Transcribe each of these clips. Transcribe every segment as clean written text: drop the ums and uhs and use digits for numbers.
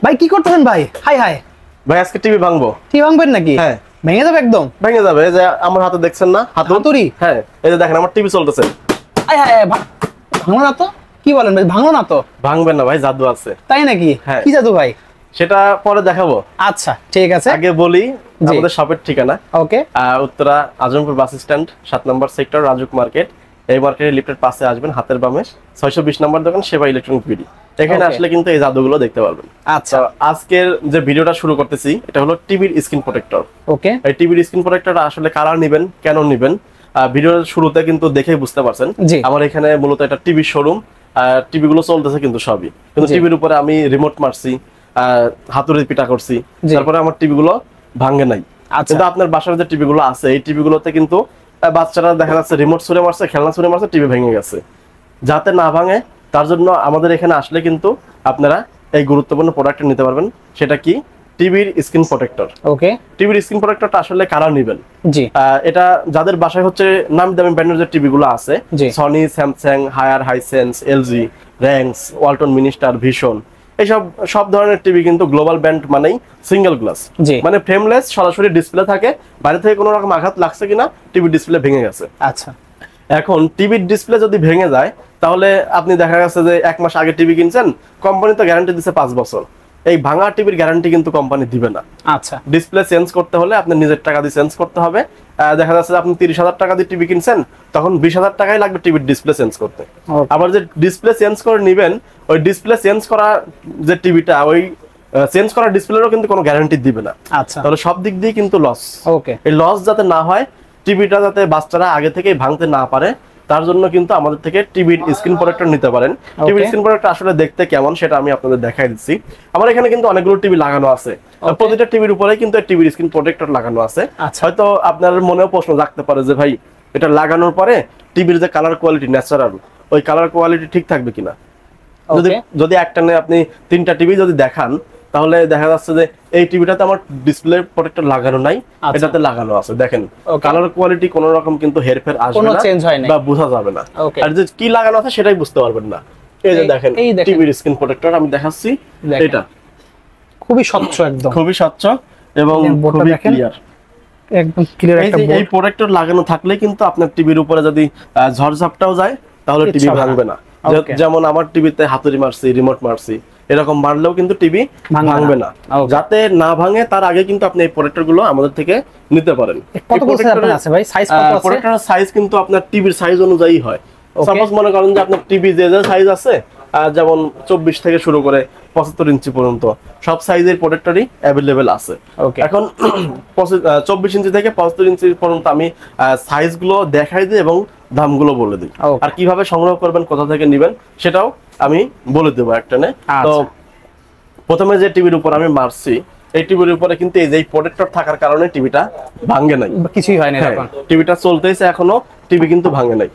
ভাই কি করতেছেন ভাই? হাই হাই ভাই আজকে টিভি ভাঙবো। টিভি ভাঙবেন নাকি? হ্যাঁ ভেঙে যাবে একদম। ভেঙে যাবে। এই যে আমার হাতে দেখছেন না হাতুড়ি? হ্যাঁ এই যে দেখেন আমার টিভি চলতেছে। হাই হাই ভাঙলো না তো? কি বলেন ভাই, ভাঙলো না তো? ভাঙবেন না ভাই, জাদু আছে। তাই নাকি? হ্যাঁ। কি জাদু ভাই? সেটা পরে দেখাবো। আচ্ছা ঠিক আছে, আগে বলি আমাদের শপের ঠিকানা। ওকে। উত্তরা আজমপুর বাস স্ট্যান্ড 7 নম্বর সেক্টর রাজুক মার্কেট। এই মার্কেটের লিফটের পাশে আসবেন, হাতের বামে 620 নম্বর দোকান সেবা ইলেকট্রনিক বিডি। এখানে আসলে কিন্তু এই জাদুগুলো দেখতে পারবেন। আচ্ছা আজকের যে ভিডিওটা শুরু করতেছি এটা হলো টিভির স্ক্রিন প্রোটেক্টর। ওকে। এই টিভির স্ক্রিন প্রোটেক্টরটা আসলে কারা নেবেন, কেন নেবেন, ভিডিওর শুরুতে কিন্তু দেখেই বুঝতে পারছেন। আমার এখানে মূলত এটা টিভির শোরুম। টিভি গুলো চলতেছে কিন্তু সবই, কিন্তু টিভির উপরে আমি রিমোট মারছি, হাতুড়ি পিটা করছি, তারপরে আমার টিভি গুলো ভাঙে নাই। কিন্তু আপনার বাসার যে টিভি গুলো আছে এই টিভি গুলোতে কিন্তু বাচ্চারা দেখা যাচ্ছে রিমোট ছুঁড়ে মারছে, খেলনা ছুঁড়ে মারছে, টিভি ভেঙে গেছে। যাতে না ভাঙে তার জন্য আমাদের এখানে আসলে কিন্তু আপনারা এই গুরুত্বপূর্ণ প্রোডাক্টটা নিতে পারবেন। সেটা কি? টিভির স্ক্রিন প্রোটেক্টর। ওকে। টিভির স্ক্রিন প্রোটেক্টরটা আসলে কারা নেবেন? জি, এটা যাদের বাসায় হচ্ছে নামি দামি ব্র্যান্ডের যে টিভি গুলো আছে, Sony, Samsung, Haier, Hisense, LG, Rangs, Walton, Minister, Vision, এইসব সব ধরনের টিভি কিন্তু গ্লোবাল ব্র্যান্ড মানেই সিঙ্গেল গ্লাস, মানে ফ্রেমলেস, সরাসরি ডিসপ্লে থাকে। বাইরে থেকে কোনো রকম আঘাত লাগছে কিনা, টিভির ডিসপ্লে ভেঙে গেছে। আচ্ছা, এখন টিভির ডিসপ্লে যদি ভেঙে যায় তাহলে আপনি দেখা গেছে যে 1 মাস আগে টিভি কিনছেন, কোম্পানি তো গ্যারান্টি দিচ্ছে 5 বছর। এই ভাঙা টিভির গ্যারান্টি কিন্তু কোম্পানি দিবে না। আচ্ছা, ডিসপ্লে চেঞ্জ করতে হলে আপনি নিজের টাকা দিয়ে চেঞ্জ করতে হবে। দেখা যাচ্ছে আপনি 30,000 টাকা দিয়ে টিভি কিনছেন, তখন 20,000 টাকাই লাগবে টিভির ডিসপ্লে চেঞ্জ করতে। আবার যে ডিসপ্লে চেঞ্জ করে নেবেন, ওই ডিসপ্লে চেঞ্জ করা যে টিভিটা, ওই চেঞ্জ করা ডিসপ্লেরও কিন্তু কোনো গ্যারান্টি দিবে না। আচ্ছা, তাহলে সব দিক দিয়ে কিন্তু লস। ওকে। এই লস যাতে না হয়, টিভিটা যাতে বাচ্চারা আগে থেকেই ভাঙতে না পারে, তার জন্য কিন্তু আমাদের থেকে টিভির স্ক্রিন প্রোটেক্টর নিতে পারেন। টিভির স্ক্রিন প্রোটেক্টর আসলে দেখতে কেমন সেটা আমি আপনাদের দেখাই দিচ্ছি। আমার এখানে কিন্তু অনেকগুলো টিভি লাগানো আছে, প্রতিটা টিভির উপরে কিন্তু টিভির স্ক্রিন প্রোটেক্টর লাগানো আছে। হয়তো আপনার মনেও প্রশ্ন জাগতে পারে যে ভাই এটা লাগানোর পরে টিভির যে কালার কোয়ালিটি, ন্যাচারাল, ওই কালার কোয়ালিটি ঠিক থাকবে কিনা। যদি একটানে আপনি 3টা টিভি যদি দেখান, তাহলে দেখা যাচ্ছে যে এই টিভিটাতে আমার ডিসপ্লে প্রোটেক্টর লাগানো নাই, এটাতে লাগানো আছে। দেখেন কালার কোয়ালিটি কোনো রকম কিন্তু হেরফের আসবে না বা বোঝা যাবে না। আর যে কি লাগানো আছে সেটাই বুঝতে পারবেন না। এই যে দেখেন টিভির স্ক্রিন প্রোটেক্টর আমি দেখাচ্ছি, এটা খুবই স্বচ্ছ, একদম খুবই স্বচ্ছ এবং খুবই ক্লিয়ার, একদম ক্লিয়ার একটা বোর্ড। এই প্রোটেক্টর লাগানো থাকলে কিন্তু আপনার টিভির উপরে যদি ঝড়ঝাপটাও যায় তাহলে টিভি ভাঙবে না। যেমন আমার টিভিতে হাতুড়ি মারছি, রিমোট মারছি, এরকম মারলেও কিন্তু টিভি ভাঙবে না। যাতে না ভাঙে তার আগে কিন্তু আপনি এই প্রোটেক্টর গুলো আমাদের থেকে নিতে পারেন। প্রোটেক্টরের সাইজ কিন্তু আপনার টিভির সাইজ অনুযায়ী হয়। সাপোজ মনে করেন যে আপনার টিভি যে সাইজ আছে, যেমন 24 থেকে শুরু করে 75 ইঞ্চি পর্যন্ত সব সাইজের প্রোটেক্টরই অ্যাভেলেবেল আছে। এখন 24 ইঞ্চি থেকে 75 ইঞ্চি পর্যন্ত আমি সাইজ গুলো দেখাই দিই এবং দামগুলো বলে দিই। আর কিভাবে সংগ্রহ করবেন, কোথা থেকে নেবেন সেটাও আমি বলে দেবো একটানে। তো প্রথমে যে টিভির উপর আমি মারছি, এই টিভির উপরে কিন্তু এই যে প্রোটেক্টর থাকার কারণে টিভিটা ভাঙে নাই, কিছুই হয় না। টিভিটা চলতেছে এখনো, টিভি কিন্তু ভাঙে নাই।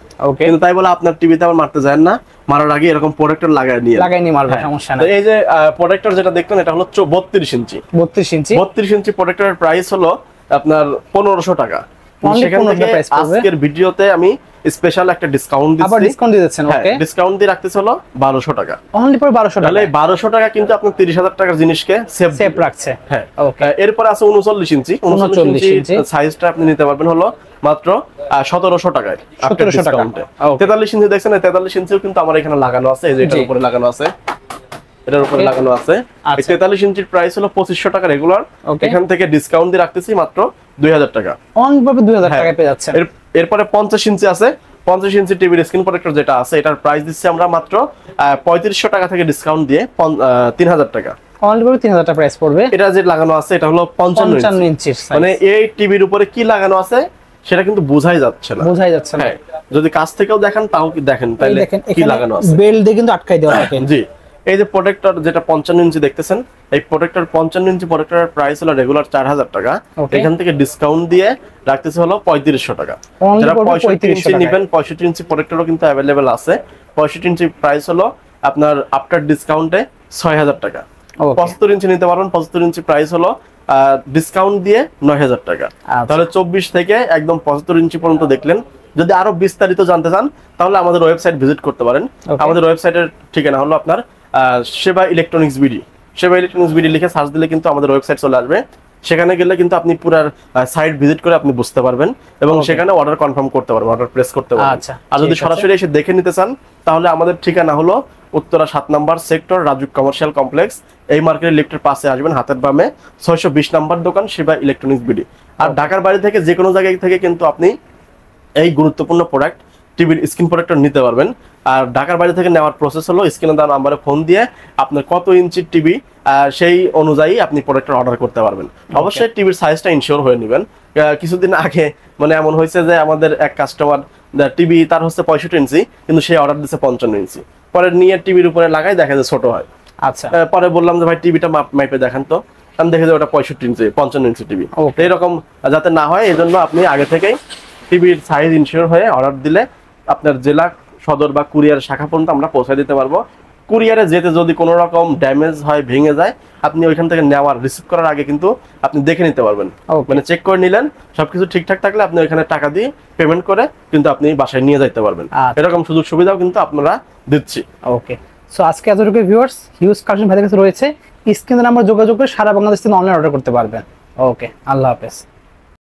কিন্তু তাই বলে আপনার টিভিতে আবার মারতে যায় না, মারার আগে এরকম প্রোটেক্টর লাগাই নিয়ে মারবেন, সমস্যা নাই। এই যে প্রোটেক্টর যেটা দেখলেন এটা হলো 32 ইঞ্চি। 32 ইঞ্চি প্রোটেক্টরের প্রাইস হলো আপনার 1500 টাকা। সেখান থেকে আজকের ভিডিওতে আমি স্পেশাল একটা ডিসকাউন্ট দিচ্ছি। আবার ডিসকাউন্ট দিয়ে দিচ্ছেন? ওকে, ডিসকাউন্ট দিয়ে রাখতেছ হলো 1200 টাকা। অনলি ফর 1200 টাকা। তাহলে 1200 টাকা কিন্তু আপনি 30,000 টাকার জিনিসকে সেভ রাখছে। হ্যাঁ, ওকে। এরপর আছে 39 ইঞ্চি। 39 ইঞ্চি সাইজটা আপনি নিতে পারবেন হলো মাত্র 1700 টাকায়। 1700 টাকা। 43 ইঞ্চি দেখছেন, 43 ইঞ্চিও কিন্তু আমার এখানে লাগানো আছে, এই যে এটার উপরে লাগানো আছে, এটার উপরে লাগানো আছে। এই 43 ইঞ্চির প্রাইস হলো 2500 টাকা রেগুলার। এখান থেকে ডিসকাউন্ট দিয়ে রাখতেছি মাত্র 2000 টাকা। অনলি 2000 টাকায় পেয়ে যাচ্ছেন। এরপরে 50 ইঞ্চি আছে। 50 ইঞ্চি টিভির স্ক্রিন প্রোটেক্টর যেটা আছে, এটার প্রাইস দিচ্ছি আমরা মাত্র 3500 টাকা থেকে ডিসকাউন্ট দিয়ে 3000 টাকা। অনলি 3000 টাকা প্রাইস পড়বে। এটা যে লাগানো আছে এটা হলো 55 ইঞ্চি। মানে এই টিভির উপরে কি লাগানো আছে সেটা কিন্তু বোঝাই যাচ্ছে না, হ্যাঁ। যদি কাছ থেকেও দেখেন তাও কি দেখেন, তাহলে কি লাগানো আছে বেল্ট দিয়ে কিন্তু আটকাই দেওয়া থাকে। জি, এই যে প্রোটেক্টর যেটা 55 ইঞ্চি দেখতেছেন, এই প্রোটেক্টর 55 ইঞ্চি প্রোটেক্টরের প্রাইস হলো রেগুলার 4000 টাকা। এখান থেকে ডিসকাউন্ট দিয়ে রাখতেছে হলো 3500 টাকা। যারা 65 ইঞ্চি নেবেন, 65 ইঞ্চি প্রোটেক্টরও কিন্তু अवेलेबल আছে। 65 ইঞ্চি প্রাইস হলো আপনার আফটার ডিসকাউন্টে 6000 টাকা। 75 ইঞ্চি নিতে পারবেন, 75 ইঞ্চি প্রাইস হলো ডিসকাউন্ট দিয়ে 9000 টাকা। তাহলে 24 থেকে একদম 75 ইঞ্চি পর্যন্ত দেখলেন। যদি আরো বিস্তারিত জানতে চান তাহলে আমাদের ওয়েবসাইট ভিজিট করতে পারেন। আমাদের ওয়েবসাইটের ঠিকানা হলো আপনার সেবা ইলেকট্রনিক্স বিডি সেবা ইলেকট্রনিক্স বিডি লিখে সার্চ দিলে কিন্তু আমাদের ওয়েবসাইট চলে আসবে। সেখানে গেলে কিন্তু আপনি পুরো সাইট ভিজিট করে আপনি বুঝতে পারবেন এবং সেখানে অর্ডার কনফার্ম করতে পারবেন, অর্ডার প্লেস করতে পারবেন। আচ্ছা, আর যদি সরাসরি এসে দেখে নিতে চান তাহলে আমাদের ঠিকানা হলো উত্তরা 7 নম্বর সেক্টর, রাজুক কমার্শিয়াল কমপ্লেক্স, এই মার্কেট লিফটের পাশে আসবেন, হাতের বামে 620 নম্বর দোকান, সেবা ইলেকট্রনিক্স বিডি। আর ঢাকার বাইরে থেকে যে কোনো জায়গায় থেকে কিন্তু আপনি এই গুরুত্বপূর্ণ প্রোডাক্ট টিভির স্ক্রিন প্রোটেক্টর নিতে পারবেন। আর ঢাকার বাইরে থেকে নেওয়ার প্রসেস হলো স্ক্রিনে দেওয়া নাম্বারে ফোন দিয়ে আপনার কত ইঞ্চির টিভি সেই অনুযায়ী আপনি প্রোডাক্টর অর্ডার করতে পারবেন। অবশ্যই টিভির সাইজটা ইনশিওর হয়ে নেবেন। কিছুদিন আগে মানে এমন হয়েছে যে আমাদের এক কাস্টমার টিভি তার হচ্ছে 65 ইঞ্চি, কিন্তু সে অর্ডার দিচ্ছে 55 ইঞ্চি, পরে নিয়ে টিভির উপরে লাগাই দেখা যায় ছোট হয়। আচ্ছা, পরে বললাম যে ভাই টিভিটা মাইপে দেখান তো, আমি দেখে যে ওটা 65 ইঞ্চি 55 ইঞ্চি টিভি। এরকম যাতে না হয় এই জন্য আপনি আগে থেকেই টিভির সাইজ ইনশিওর হয়ে অর্ডার দিলে আপনার জেলা সদর বা কুরিয়ার শাখা পর্যন্ত আমরা পৌঁছে দিতে পারবো। কুরিয়ারে যেতে যদি কোনো রকম ড্যামেজ হয়, ভেঙে যায়, আপনি ওইখান থেকে নেওয়ার রিসিভ করার আগে কিন্তু আপনি দেখে নিতে পারবেন। মানে চেক করে নিলেন, সবকিছু ঠিকঠাক থাকলে আপনি ওইখানে টাকা দিয়ে পেমেন্ট করে কিন্তু আপনি বাসায় নিয়ে যাইতে পারবেন। এরকম সুযোগ সুবিধাও কিন্তু আপনারা দিচ্ছি। ওকে, সো আজকে এতটুকু ভিউয়ার্স, হিউজ কালেকশন ভাইদের কাছে রয়েছে। স্ক্রিনের নাম্বার যোগাযোগ করে সারা বাংলাদেশ থেকে অনলাইন অর্ডার করতে পারবেন। ওকে, আল্লাহ হাফেজ।